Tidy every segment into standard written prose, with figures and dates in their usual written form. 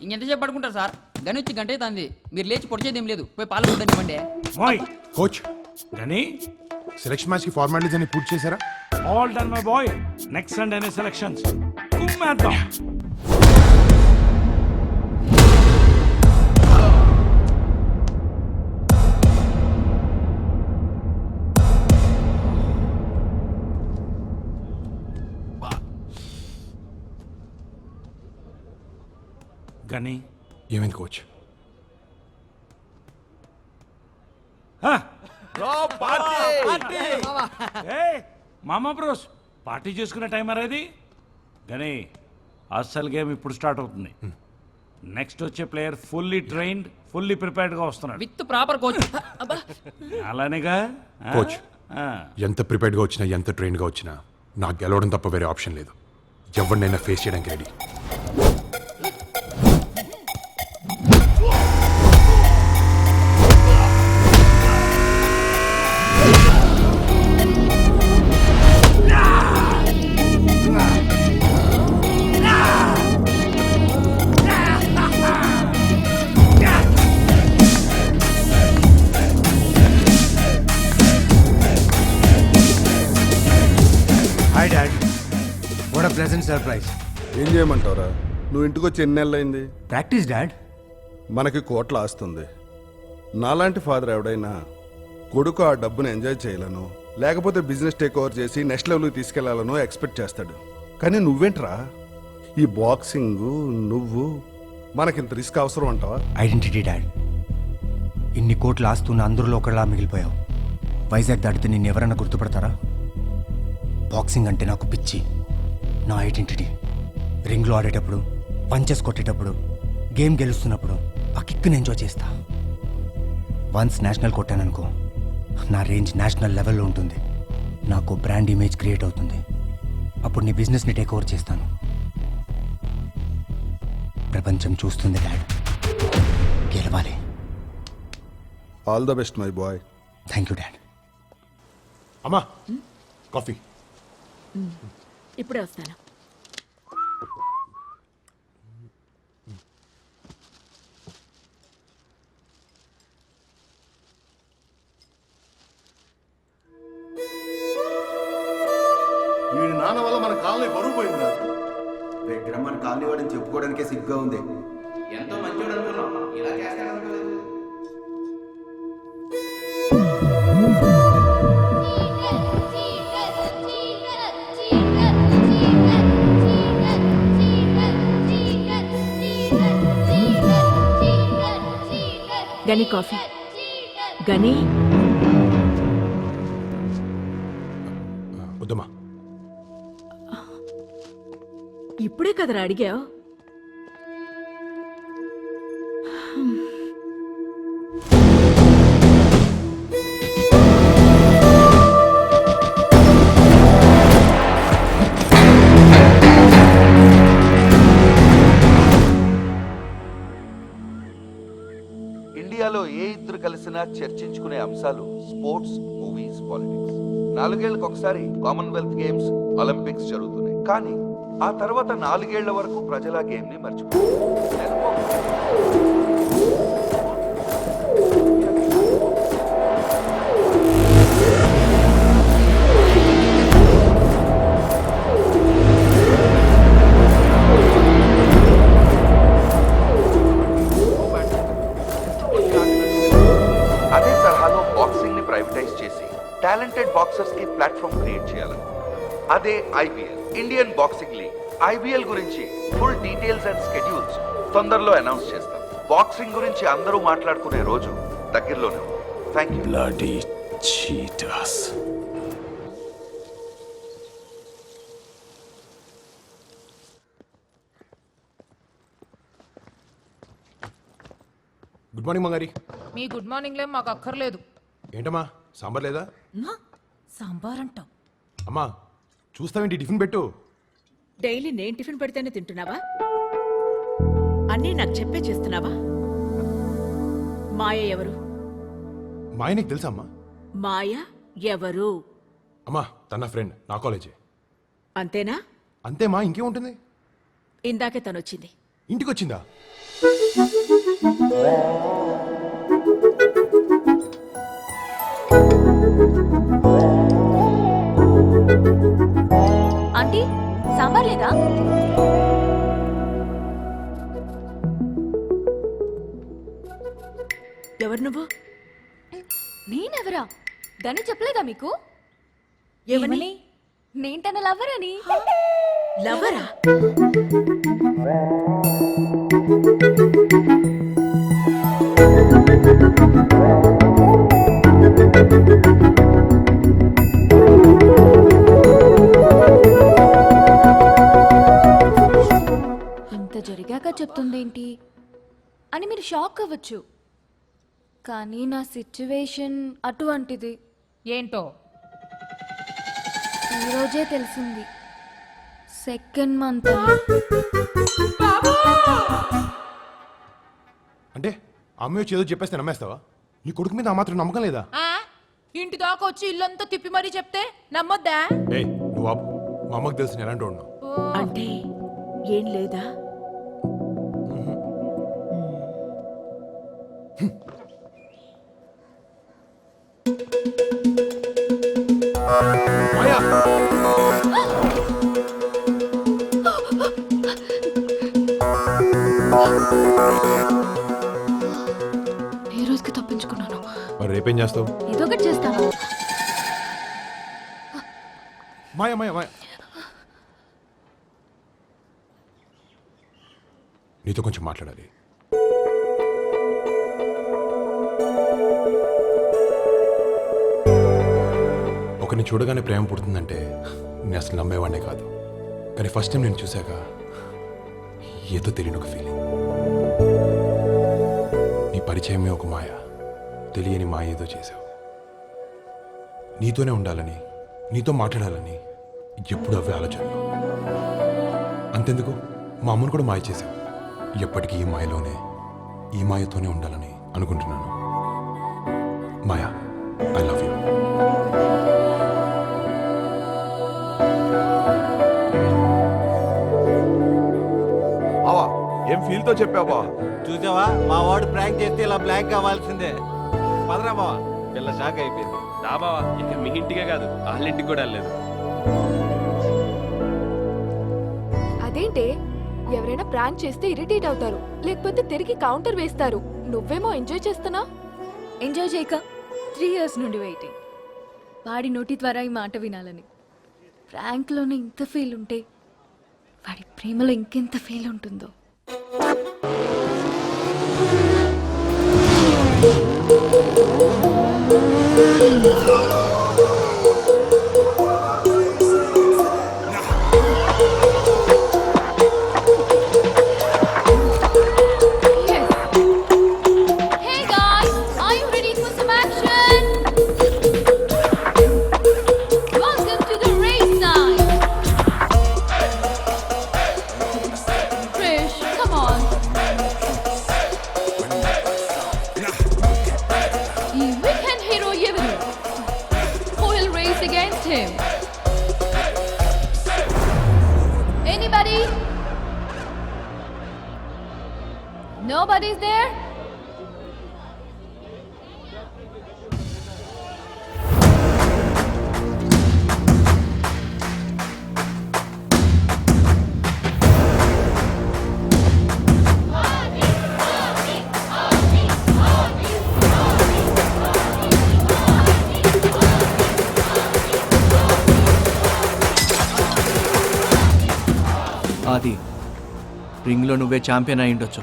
ఇంకెంతసేపు పడుకుంటారు సార్? గని వచ్చి గంట అవుతుంది. మీరు లేచి పొడిచేది ఏం లేదు. పోయి పాలు ఇవ్వండి. Boy coach, Ghani selection match కి ఫార్మాలిటీస్ అన్ని పూర్తి చేశారా? All done my boy. Next సండేనే సెలక్షన్స్. కుమ్మేద్దాం. గని ఏమైంది కోచ్? మామా బ్రోస్, పార్టీ చేసుకునే టైం అనేది. గని అస్సలు గేమ్ ఇప్పుడు స్టార్ట్ అవుతుంది. నెక్స్ట్ వచ్చే ప్లేయర్ ఫుల్లీ ట్రైన్డ్, ఫుల్లీ ప్రిపేర్డ్గా వస్తున్నాడు. With proper coach. అలానేగా కోచ్, ఎంత ప్రిపేర్డ్ గా వచ్చినా, ఎంత ట్రైన్ గా వచ్చినా నాకు గెలవడం తప్ప వేరే ఆప్షన్ లేదు. ఎవరినైనా ఫేస్ చేయడానికి ready. Hi dad, what a pleasant surprise. ఏం చేయమంటావురా? నువ్వు ఇంటికి వచ్చి ఎన్ని నెలలైంది? Practice dad. మనకి కోట్ల ఆస్తుంది. నాలాంటి ఫాదర్ ఎవడైనా కొడుకు ఆ డబ్బును ఎంజాయ్ చేయాలను, లేకపోతే బిజినెస్ టేక్ ఓవర్ చేసి నెక్స్ట్ లెవెల్కి తీసుకెళ్లాలనో ఎక్స్పెక్ట్ చేస్తాడు. కానీ నువ్వేంట్రా, ఈ బాక్సింగ్ నువ్వు, మనకింత రిస్క్ అవసరం అంటావా? Identity dad. ఇన్ని కోట్లు ఆస్తున్న అందరిలో ఒకళ్ళ మిగిలిపోయావు. వైజాగ్ దాటితే నిన్ను ఎవరైనా గుర్తుపడతారా? బాక్సింగ్ అంటే నాకు పిచ్చి, నా ఐడెంటిటీ. రింగ్లో ఆడేటప్పుడు, పంచెస్ కొట్టేటప్పుడు, గేమ్ గెలుస్తున్నప్పుడు ఆ కిక్ని ఎంజాయ్ చేస్తా. వన్స్ నేషనల్ కొట్టాననుకో, నా రేంజ్ నేషనల్ లెవెల్లో ఉంటుంది. నాకు బ్రాండ్ ఇమేజ్ క్రియేట్ అవుతుంది. అప్పుడు నీ బిజినెస్ని టేక్ ఓవర్ చేస్తాను. ప్రపంచం చూస్తుంది డాడ్. గెలవాలి. All the best my boy. Thank you dad. అమ్మా, కాఫీ. ఇప్పుడే వస్తాను. వీడి నాన్న వల్ల మన కాలనీ బరువు పోయింది. దగ్గర మన కాలనీ వాడని చెప్పుకోవడానికే సిగ్గుగా ఉంది. ఎంతో మంచివాడు అనుకున్నాం, ఇలా చేస్తాననుకోలేదు. గని కాఫీ. గని వద్దమ్మా. ఇప్పుడే కదరా అడిగావు? ఇండియాలో ఏ ఇద్దరు కలిసినా చర్చించుకునే అంశాలు స్పోర్ట్స్, మూవీస్, పాలిటిక్స్. 4 ఏళ్లకు ఒకసారి కామన్వెల్త్ గేమ్స్, ఒలింపిక్స్ జరుగుతున్నాయి. కానీ ఆ తర్వాత 4 ఏళ్ల వరకు ప్రజల గేమ్ ని మర్చిపోయారు. అదే తరహాలో బాక్సింగ్ ని ప్రైవేటైజ్ చేసి టాలెంటెడ్ బాక్సర్స్ కి ప్లాట్ఫామ్ క్రియేట్ చేయాలని. అదే IBL, Indian boxing league. IBL గురించి ఫుల్ డీటెయిల్స్ అండ్ స్కెడ్యూల్స్ తొందరలో అనౌన్స్ చేస్తాం. బాక్సింగ్ గురించి అందరూ మాట్లాడుకునే రోజు దగ్గరలోనే ఉంది. Thank you. Bloody cheaters. Good morning Mangari. మీ గుడ్ మార్నింగ్లే మాకు అక్కర్లేదు. ఏంటమ్మా, సాంబార్ లేదా? సాంబార్ అంటావు? అమ్మా చూస్తావేంటి, టిఫిన్ పెట్టు. డైలీ నేను టిఫిన్ పెడితేనే తింటున్నావా? అన్నీ నాకు చెప్పే చేస్తున్నావా? మాయ ఎవరు? మాయ నీకు తెలుసా అమ్మా? మాయ ఎవరు? అమ్మా తన ఫ్రెండ్, నా కాలేజే. అంతేనా? అంతేమా, ఇంకేముంటుంది? ఇందాకే తను వచ్చింది. ఇంటికి వచ్చిందా? ఆంటీ సాంబార్ లేదా? ఎవరు నువ్వు? నేనెవరా? గని చెప్పలేదా మీకు? ఏమని? నేను తన లవర్ అని. లవరా? ఇంత జరిగాక చెప్తుందేంటి అని మీరు షాక్ అవ్వచ్చు, కానీ నా సిచ్యువేషన్ అటువంటిది. ఏంటో ఈరోజే తెలిసింది. Second month. అంటే అమ్మ వచ్చి ఏదో చెప్పేస్తే నమ్మేస్తావా? నీ కొడుకు మీద ఆ మాత్రం నమ్మకం లేదా? ఇంటి దాకా వచ్చి ఇల్లంతా తిప్పి మరీ చెప్తే నమ్మొద్దా? ఏయ్ నువ్వు ఆపు. మా అమ్మకి తెలిసిన ఎలాంటి ఉన్నావు? అంటే ఏం లేదా? ఈ రోజుకి తప్పించుకున్నాను. మరి రేపేం చేస్తావు? ఏదో ఒకటి చేస్తాను. మాయా మాయా మాయా, నీతో కొంచెం మాట్లాడాలి. ఒకరిని చూడగానే ప్రేమ పుడుతుందంటే నేను అసలు నమ్మేవాడినే కాదు. కానీ ఫస్ట్ టైం నేను చూశాక ఏదో తెలియని ఒక ఫీలింగ్. నీ పరిచయమే ఒక మాయ, తెలియని మాయ ఏదో చేశావు. నీతోనే ఉండాలని, నీతో మాట్లాడాలని ఎప్పుడు అవే ఆలోచనలు. అంతెందుకు మా అమ్మను కూడా మాయ చేశావు. ఎప్పటికీ ఈ మాయలోనే, ఈ మాయతోనే ఉండాలని అనుకుంటున్నాను. మాయా, ఐ లవ్ యూ. బావా ఏం ఫీల్ తో చెప్పావా? చూసావా మా వాడు ప్రాంక్ చేస్తే ఇలా బ్లాక్ కావాల్సిందే. పదరా బావా, పిల్ల షాక్ అయిపోయింది. బావా ఇక మీ ఇంటికే కాదు వాళ్ళ ఇంటికి కూడా వెళ్ళలేదు. అదేంటే, ఎవరైనా ప్రాంక్ చేస్తే ఇరిటేట్ అవుతారు, లేకపోతే తిరిగి కౌంటర్ వేస్తారు. నువ్వేమో ఎంజాయ్ చేస్తున్నా. ఎంజాయ్ చేయక 3 years నుండి వెయిటింగ్. వాడి నోటి ద్వారా ఈ మాట వినాలని. ప్రాంక్లోనే ఇంత ఫీల్ ఉంటే వాడి ప్రేమలో ఇంకెంత ఫీల్ ఉంటుందో. Anybody? Nobody's there? ఆది, రింగ్లో నువ్వే ఛాంపియన్ అయి ఉండొచ్చు,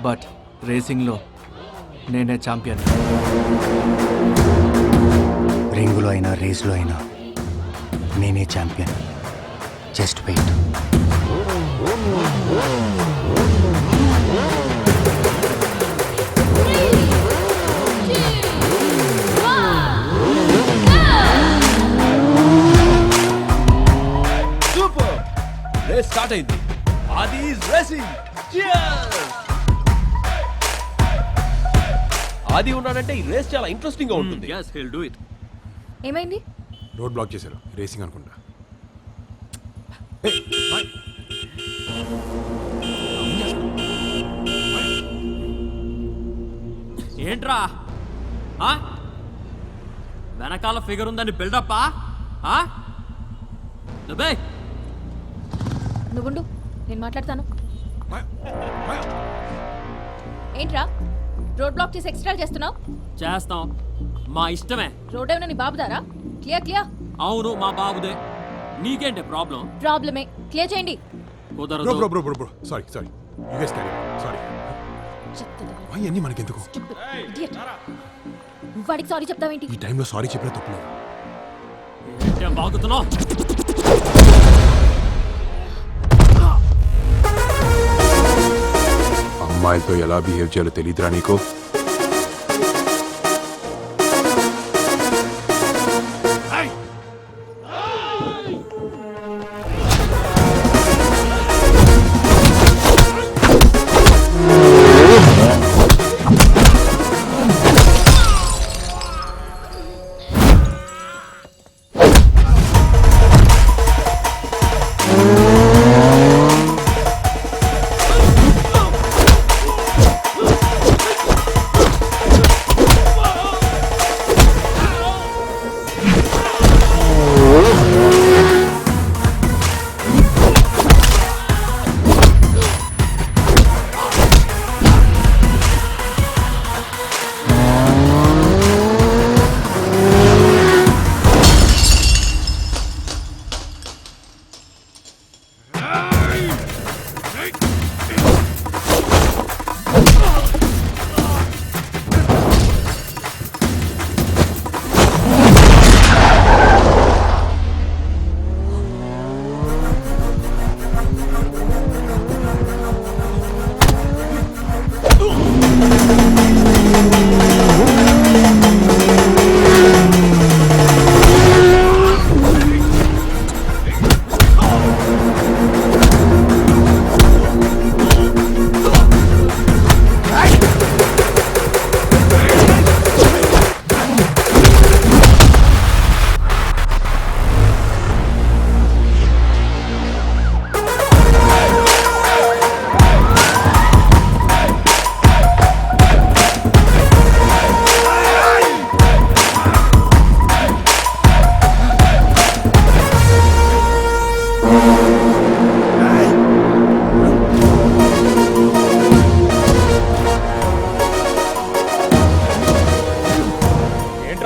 బట్ రేసింగ్లో నేనే ఛాంపియన్. రింగులో అయినా రేస్లో అయినా నేనే champion. Just wait. Super, race start అయింది. Aadi is racing. ఆది ఉన్నాడంటే ఈ రేస్ చాలా ఇంట్రెస్టింగ్ గా ఉంటుంది. yes he'll do it. ఏమైంది? రోడ్ బ్లాక్ చేశారు, రేసింగ్ అనుకుంటా. ఏంట్రా ఆ? వెనకాల ఫిగర్ ఉందని బిల్డప్పా దుబే నువ్వుండు, నేను మాట్లాడతాను. ఏంట్రా రోడ్ బ్లాక్ చేసి ఎక్స్ట్రా చేస్తున్నావు? చేస్తాం, మా ఇష్టమే. రోడ్ ఏమైనా నీ బాబుదారా? Clear clear. అవును, మా బాబుదే. నీకేంటి ప్రాబ్లం? ప్రాబ్లమే, క్లియర్ చేయండి. కుదరదు. Bro sorry you guys carry sorry. అన్నీ మనకెందుకు? Idiot. నువ్వు వాడికి సారీ చెప్తావేంటి? ఈ టైంలో సారీ చెప్పిన తప్పులేదు. ఏంటే బాగుతున్నావు? అమ్మాయిలతో ఎలా బిహేవ్ చేయాలో తెలియదురా నీకు?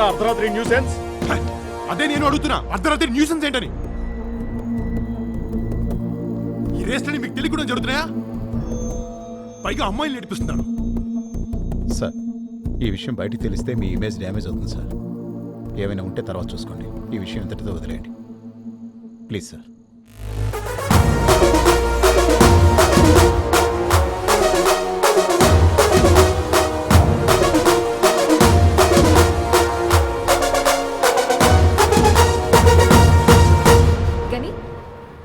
అర్ధరాత్రి న్యూసెన్స్? అదే నేను అడుగుతున్నా, అర్ధరాత్రి న్యూసెన్స్ ఏంటని? ఈ రేస్లని మీకు తెలియకుండా జరుగుతున్నాయా? పైగా అమ్మాయిలు నడిపిస్తున్నారు. సార్, ఈ విషయం బయటికి తెలిస్తే మీ ఇమేజ్ డ్యామేజ్ అవుతుంది సార్. ఏమైనా ఉంటే తర్వాత చూసుకోండి. ఈ విషయం ఇంతటితో వదిలేయండి ప్లీజ్ సార్. గని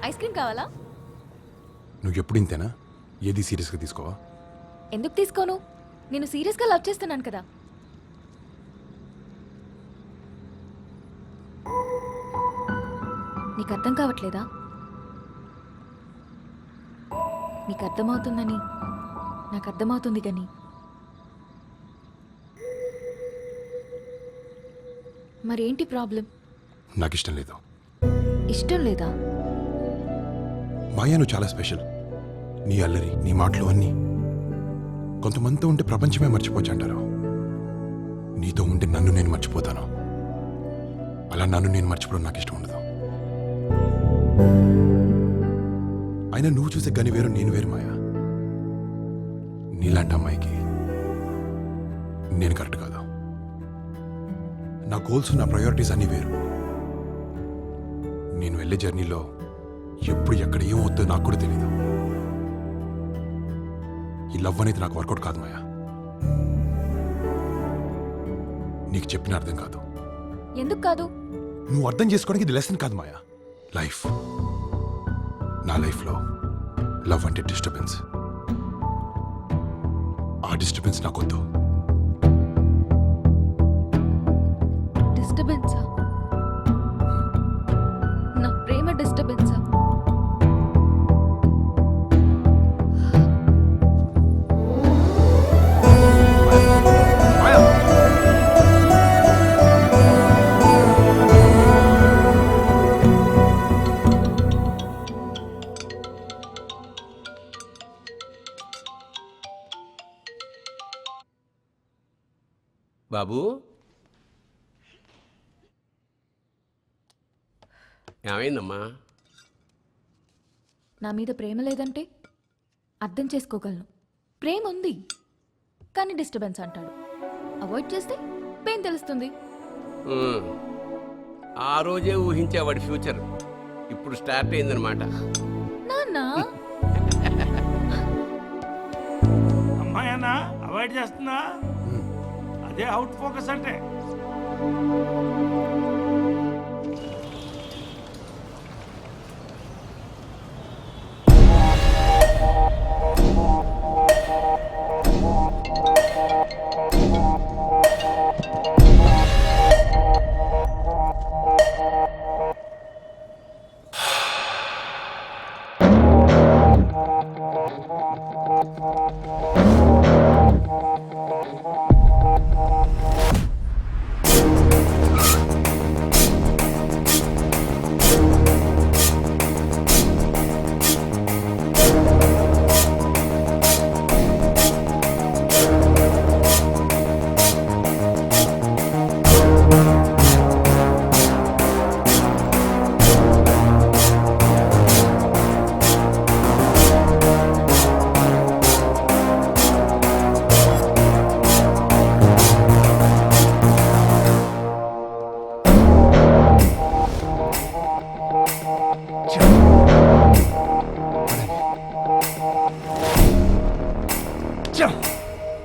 ఐస్ క్రీమ్ కావాలా? నువ్వు ఎప్పుడు ఇంతేనా? ఏది సీరియస్గా తీసుకోవా? ఎందుకు తీసుకోను? నేను సీరియస్గా లవ్ చేస్తున్నాను కదా. నీకు అర్థం కావట్లేదా? నీకు అర్థమవుతుందని నాకు అర్థమవుతుంది. గని మరేంటి ప్రాబ్లం? నాకు ఇష్టం లేదు. ఇష్టం లేదా? మాయా, నువ్వు చాలా స్పెషల్. నీ అల్లరి, నీ మాటలు అన్నీ కొంతమందితో ఉంటే ప్రపంచమే మర్చిపోవచ్చు అంటారు. నీతో ఉంటే నన్ను నేను మర్చిపోతాను. అలా నన్ను నేను మర్చిపోవడం నాకు ఇష్టం ఉండదు. అయినా నువ్వు చూసే గని వేరు, నేను వేరు మాయా. నీలాంటి అమ్మాయికి నేను కరెక్ట్ కాదు. నా గోల్స్, నా ప్రయారిటీస్ అన్నీ వేరు. నేను వెళ్ళే జర్నీలో ఎప్పుడు ఎక్కడ ఏమవుతుందో నాకు కూడా తెలీదు. ఈ లవ్ అనేది నాకు వర్కౌట్ కాదు మాయా. నీకు చెప్పిన అర్థం కాదు. ఎందుకు కాదు? నువ్వు అర్థం చేసుకోవడానికి ఇది లెసన్ కాదు మాయా, లైఫ్. నా లైఫ్లో లవ్ అంటే డిస్టర్బెన్స్. ఆ డిస్టర్బెన్స్ నాకొద్దు. డిస్టర్బెన్సా? నా ప్రేమ డిస్టర్బెన్సా? బాబు ఏమైందమ్మా? నా మీద ప్రేమ లేదంటే అర్థం చేసుకోగలను. ప్రేమ ఉంది కానీ డిస్టర్బెన్స్ అంటాడు. అవాయిడ్ చేస్తే పెయిన్ తెలుస్తుంది. ఆ రోజే ఊహించేవాడి ఫ్యూచర్ ఇప్పుడు స్టార్ట్ అయిందనమాట. నాన్న అమ్మాయన్నా అవాయిడ్ చేస్తున్నా, అదే అవుట్ ఫోకస్ అంటే.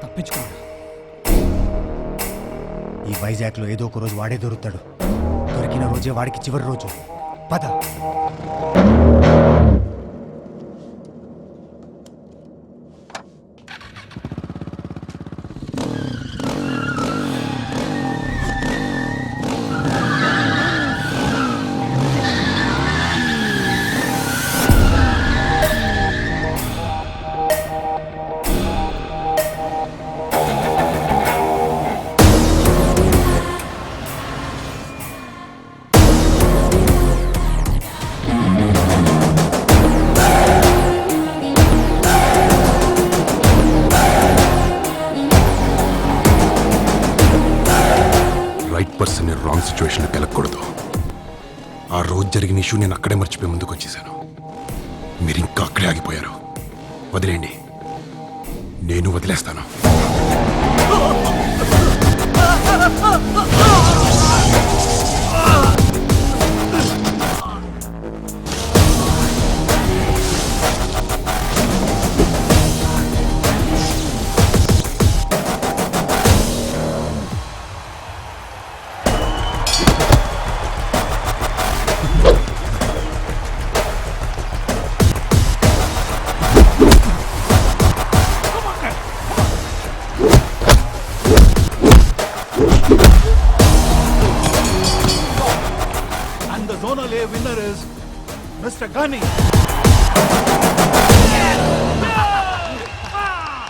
తప్పించుకోండి. ఈ వైజాగ్లో ఏదో ఒక రోజు వాడే దొరుకుతాడు. దొరికిన రోజే వాడికి చివరి రోజు. పద. రైట్ పర్సన్ రాంగ్ సిచ్యువేషన్లో కెలకూడదు. ఆ రోజు జరిగిన ఇష్యూ నేను అక్కడే మర్చిపోయి ముందుకు వచ్చేసాను. మీరు ఇంకా అక్కడే ఆగిపోయారు. వదిలేండి, నేను వదిలేస్తాను. And the Zonal A winner is Mr. Gani.